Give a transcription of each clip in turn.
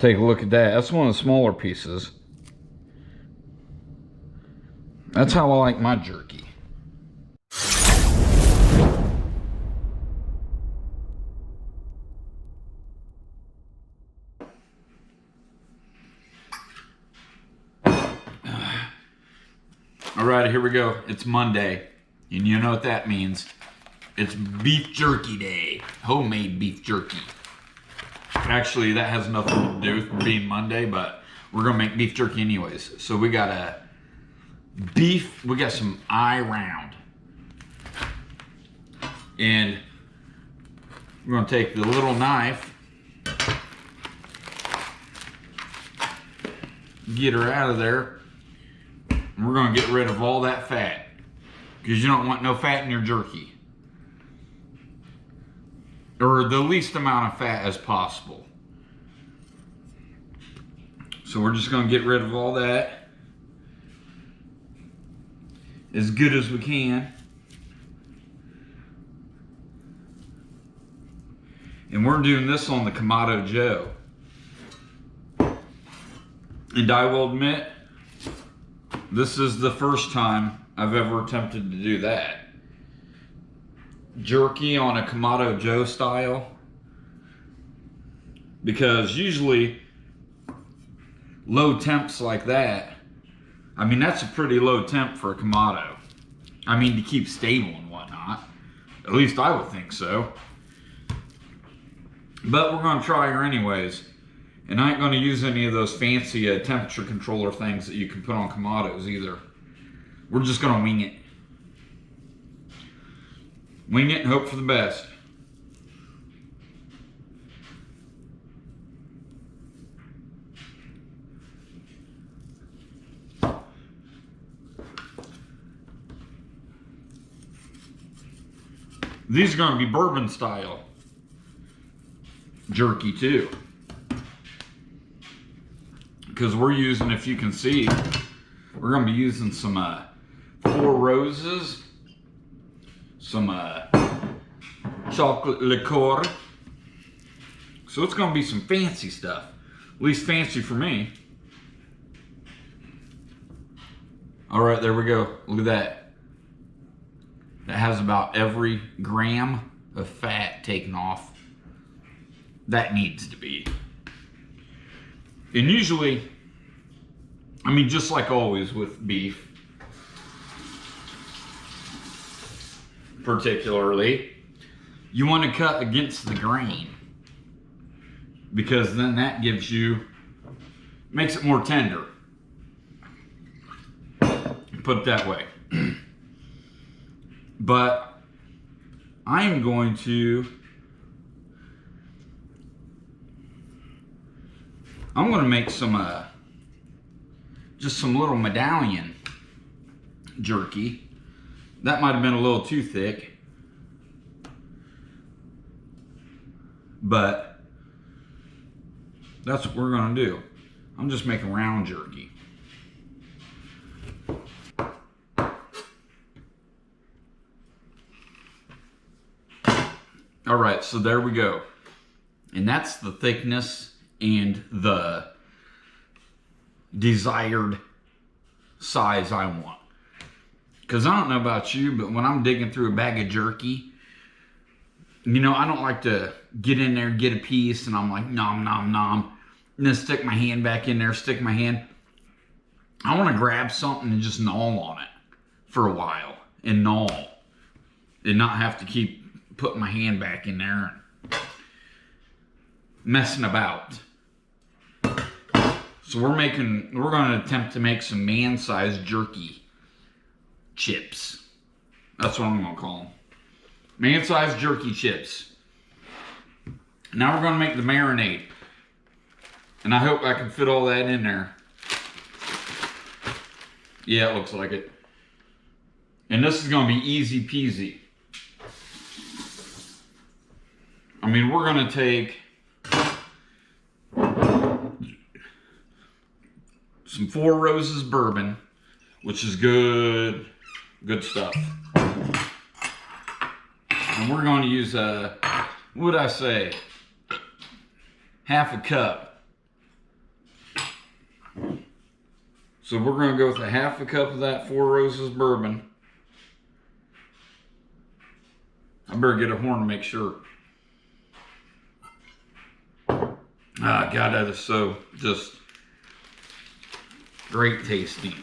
Take a look at that. That's one of the smaller pieces. That's how I like my jerky. All right, here we go. It's Monday, and you know what that means. It's beef jerky day. Homemade beef jerky. Actually, that has nothing to do with being Monday, but we're gonna make beef jerky anyways. So we got we got some eye round. And we're gonna take the little knife, get her out of there, and we're gonna get rid of all that fat, because you don't want no fat in your jerky. Or the least amount of fat as possible. So we're just gonna get rid of all that as good as we can. And we're doing this on the Kamado Joe. And I will admit, this is the first time I've ever attempted to do that. Jerky on a Kamado Joe style, because usually low temps like that, I mean, that's a pretty low temp for a Kamado. I mean, to keep stable and whatnot. At least I would think so. But we're gonna try her anyways. And I ain't gonna use any of those fancy temperature controller things that you can put on Kamados either. We're just gonna wing it. Wing it and hope for the best. These are going to be bourbon style jerky too. Because we're using, if you can see, we're going to be using some Four Roses, some chocolate liqueur. So it's going to be some fancy stuff. At least fancy for me. All right, there we go. Look at that. That has about every gram of fat taken off. That needs to be. And usually, I mean, just like always with beef, particularly, you want to cut against the grain, because then that gives you, makes it more tender. Put it that way. But I'm going to make some just some little medallion jerky. That might have been a little too thick, but that's what we're going to do. I'm just making round jerky. All right, so there we go. And that's the thickness and the desired size I want. Because I don't know about you, but when I'm digging through a bag of jerky, you know, I don't like to get in there, get a piece, and I'm like, nom, nom, nom. And then stick my hand back in there, stick my hand. I want to grab something and just gnaw on it for a while. And gnaw. And not have to keep putting my hand back in there and messing about. So we're going to attempt to make some man-sized jerky chips. That's what I'm going to call them. Man-sized jerky chips. Now we're going to make the marinade. And I hope I can fit all that in there. Yeah, it looks like it. And this is going to be easy peasy. I mean, we're going to take some Four Roses bourbon, which is good stuff. And we're going to use, what would I say, half a cup So we're going to go with a half a cup of that Four Roses bourbon. I better get a horn to make sure. Ah, God, that is so just great tasting.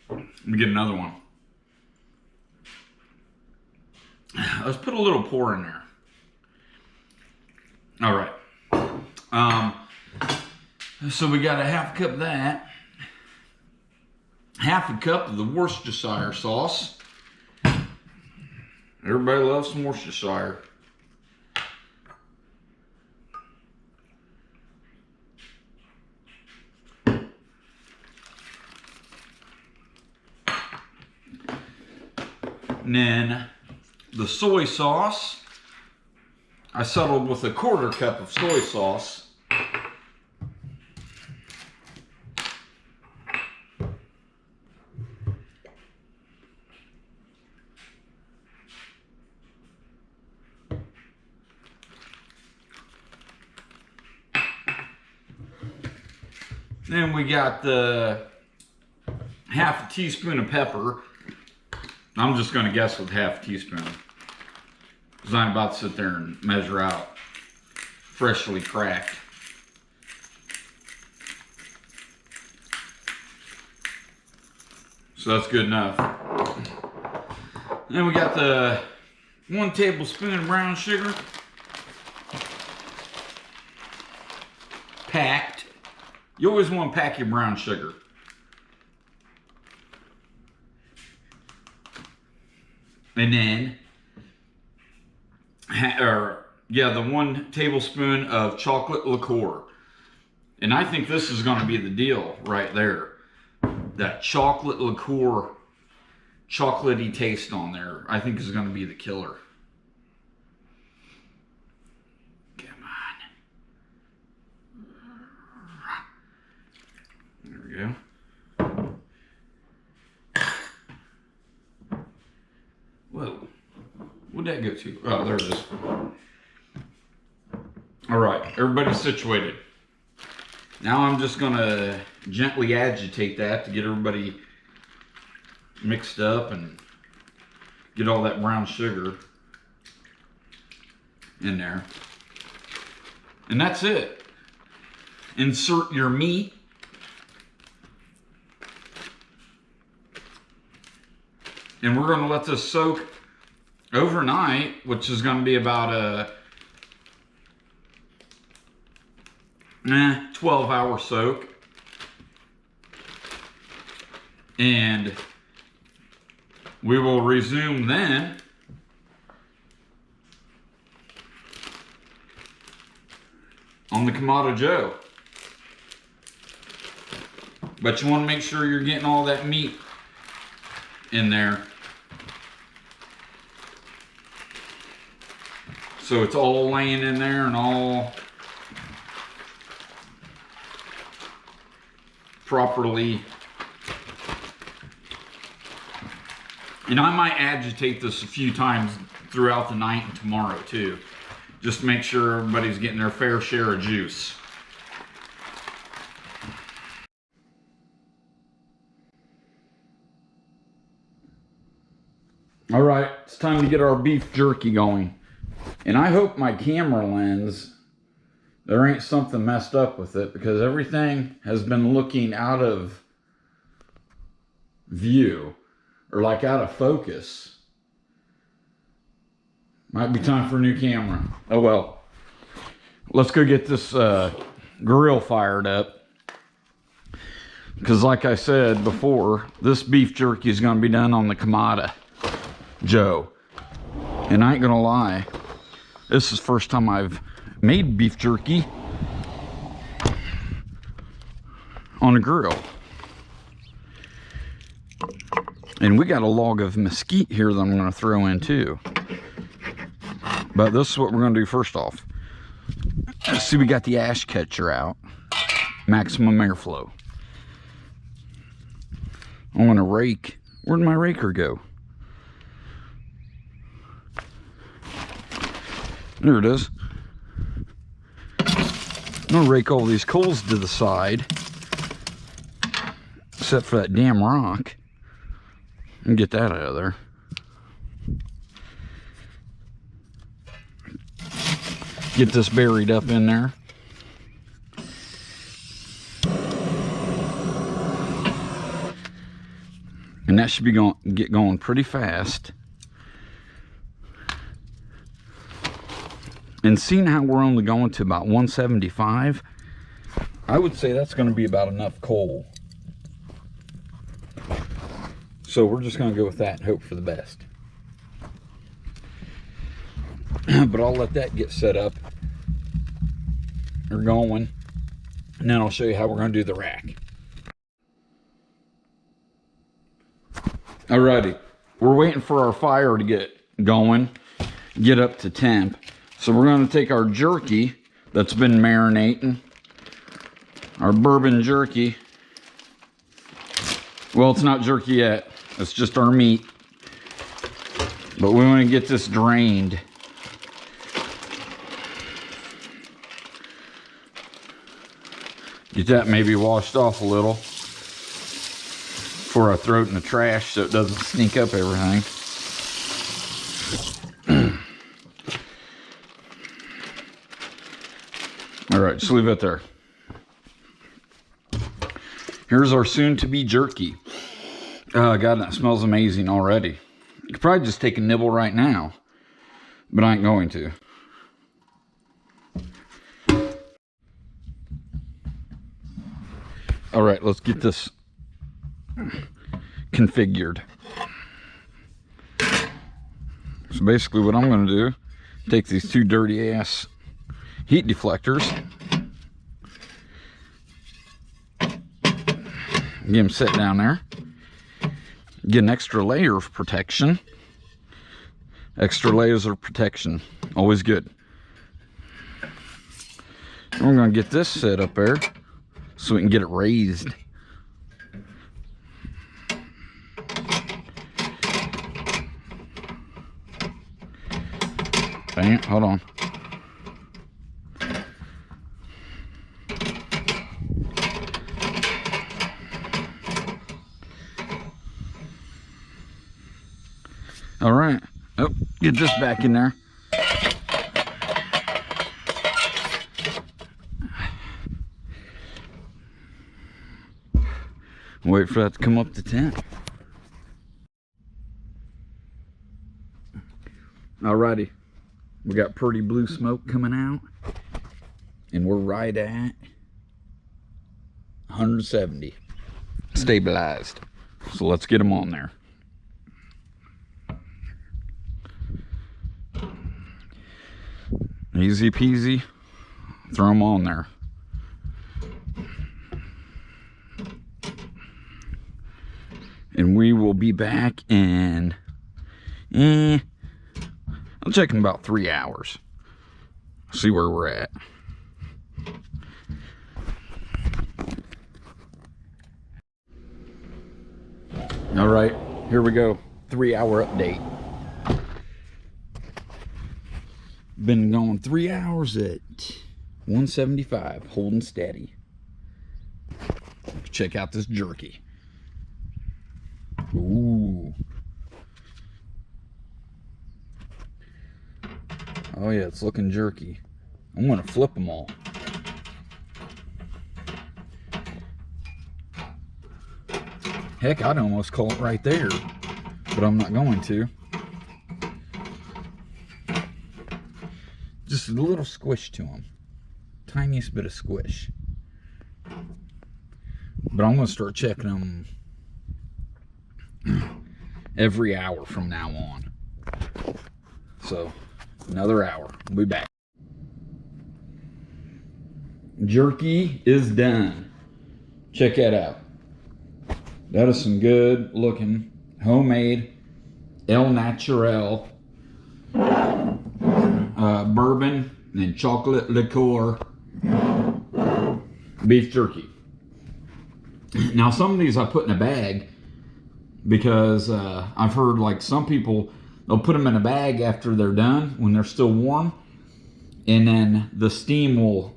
Let me get another one. Let's put a little pour in there. All right. So we got a half cup of that. Half a cup of the Worcestershire sauce. Everybody loves some Worcestershire. And then the soy sauce. I settled with a quarter cup of soy sauce. Then we got the half a teaspoon of pepper. I'm just going to guess with half a teaspoon, because I'm about to sit there and measure out freshly cracked. So that's good enough. Then we got the 1 tablespoon of brown sugar. Packed. You always want to pack your brown sugar. And then, the 1 tablespoon of chocolate liqueur. And I think this is going to be the deal right there. That chocolate liqueur, chocolatey taste on there, I think is going to be the killer. Come on. There we go. Whoa, where'd that go to? Oh, there it is. All right, everybody's situated. Now I'm just gonna gently agitate that to get everybody mixed up and get all that brown sugar in there. And that's it. Insert your meat. And we're going to let this soak overnight, which is going to be about a 12-hour soak. And we will resume then on the Kamado Joe. But you want to make sure you're getting all that meat in there. So it's all laying in there and all properly. And I might agitate this a few times throughout the night and tomorrow too. Just to make sure everybody's getting their fair share of juice. All right, it's time to get our beef jerky going. And I hope my camera lens, there ain't something messed up with it, because everything has been looking out of view, or like out of focus. Might be time for a new camera. Oh well. Let's go get this grill fired up. Because like I said before, this beef jerky is going to be done on the Kamado Joe. And I ain't gonna lie, this is the first time I've made beef jerky on a grill. And we got a log of mesquite here that I'm gonna throw in too. But this is what we're gonna do first off. Let's see, we got the ash catcher out. Maximum airflow. I want to rake. Where'd my raker go? There it is. gonna rake all these coals to the side, except for that damn rock, and get that out of there. Get this buried up in there. And that should be get going pretty fast. And seeing how we're only going to about 175, I would say that's going to be about enough coal. So we're just going to go with that and hope for the best. But I'll let that get set up or going, and then I'll show you how we're going to do the rack. Alrighty, we're waiting for our fire to get going, get up to temp. So we're going to take our jerky that's been marinating, our bourbon jerky. Well, it's not jerky yet, it's just our meat. But we want to get this drained. Get that maybe washed off a little before I throw it in the trash so it doesn't stink up everything. All right, just leave it there. Here's our soon-to-be jerky. Oh, God, that smells amazing already. You could probably just take a nibble right now, but I ain't going to. All right, let's get this configured. So basically what I'm going to do, take these two dirty ass heat deflectors, get them set down there, get an extra layer of protection. Extra layers of protection, always good. And we're going to get this set up there so we can get it raised. Dang it, hold on. All right. Oh, get this back in there. Wait for that to come up to 10. Alrighty, we got pretty blue smoke coming out, and we're right at 170 stabilized. So let's get them on there. Easy peasy, throw them on there. And we will be back in, I'll check in about 3 hours. See where we're at. All right, here we go. 3-hour update. Been going 3 hours at 175, holding steady. Check out this jerky. Ooh. Oh yeah, it's looking jerky. I'm gonna flip them all. Heck, I'd almost call it right there, but I'm not going to. Just a little squish to them. Tiniest bit of squish. But I'm gonna start checking them every hour from now on. So another hour, we'll be back. Jerky is done. Check that out. That is some good looking homemade El Natural bourbon and chocolate liqueur beef jerky. Now some of these I put in a bag because I've heard like some people, they'll put them in a bag after they're done when they're still warm, and then the steam will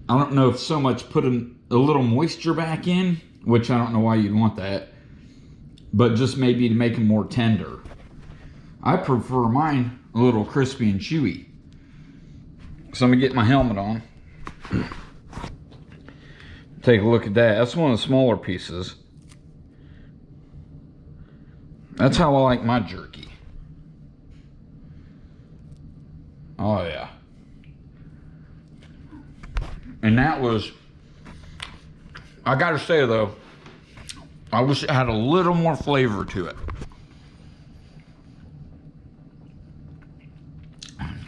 I don't know if so much putting a little moisture back in, which I don't know why you'd want that, but just maybe to make them more tender. I prefer mine a little crispy and chewy. So I'm gonna get my helmet on. Take a look at that. That's one of the smaller pieces. That's how I like my jerky. Oh yeah. And that was, I gotta say though, I wish it had a little more flavor to it.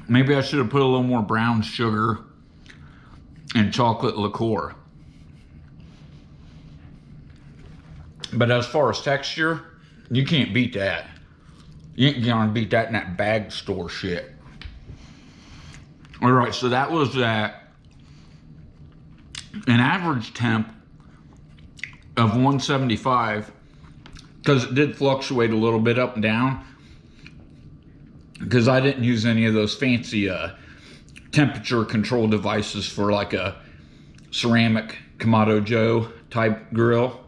Maybe I should have put a little more brown sugar and chocolate liqueur. But as far as texture, you can't beat that. You ain't gonna beat that in that bag store shit. All right, so that was at an average temp of 175, because it did fluctuate a little bit up and down, because I didn't use any of those fancy temperature control devices for like a ceramic Kamado Joe type grill.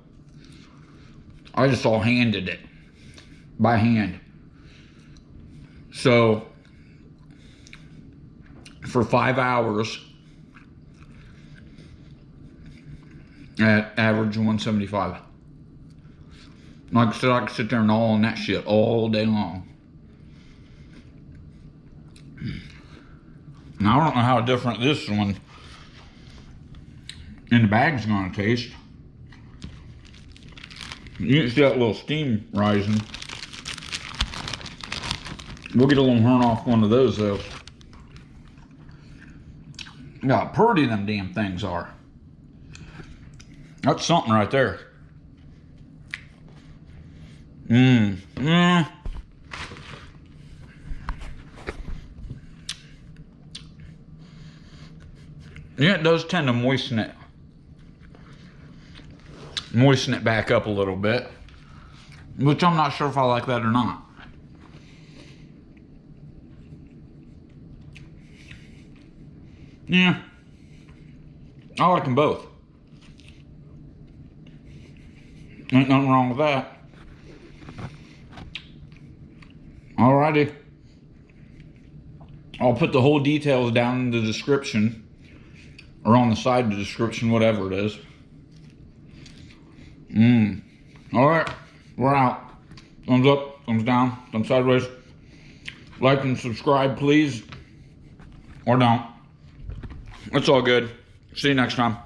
I just all handed it by hand. So for 5 hours at average 175. Like I said, I could sit there and all on that shit all day long. Now I don't know how different this one in the bag's gonna taste. You can see that little steam rising. We'll get a little horn off one of those though. Look how pretty them damn things are. That's something right there. Yeah, it does tend to moisten it back up a little bit, which I'm not sure if I like that or not. Yeah, I like them both. Ain't nothing wrong with that. Alrighty. I'll put the whole details down in the description, or on the side of the description, whatever it is. Alright, we're out. Thumbs up, thumbs down, thumbs sideways. Like and subscribe, please. Or don't. It's all good. See you next time.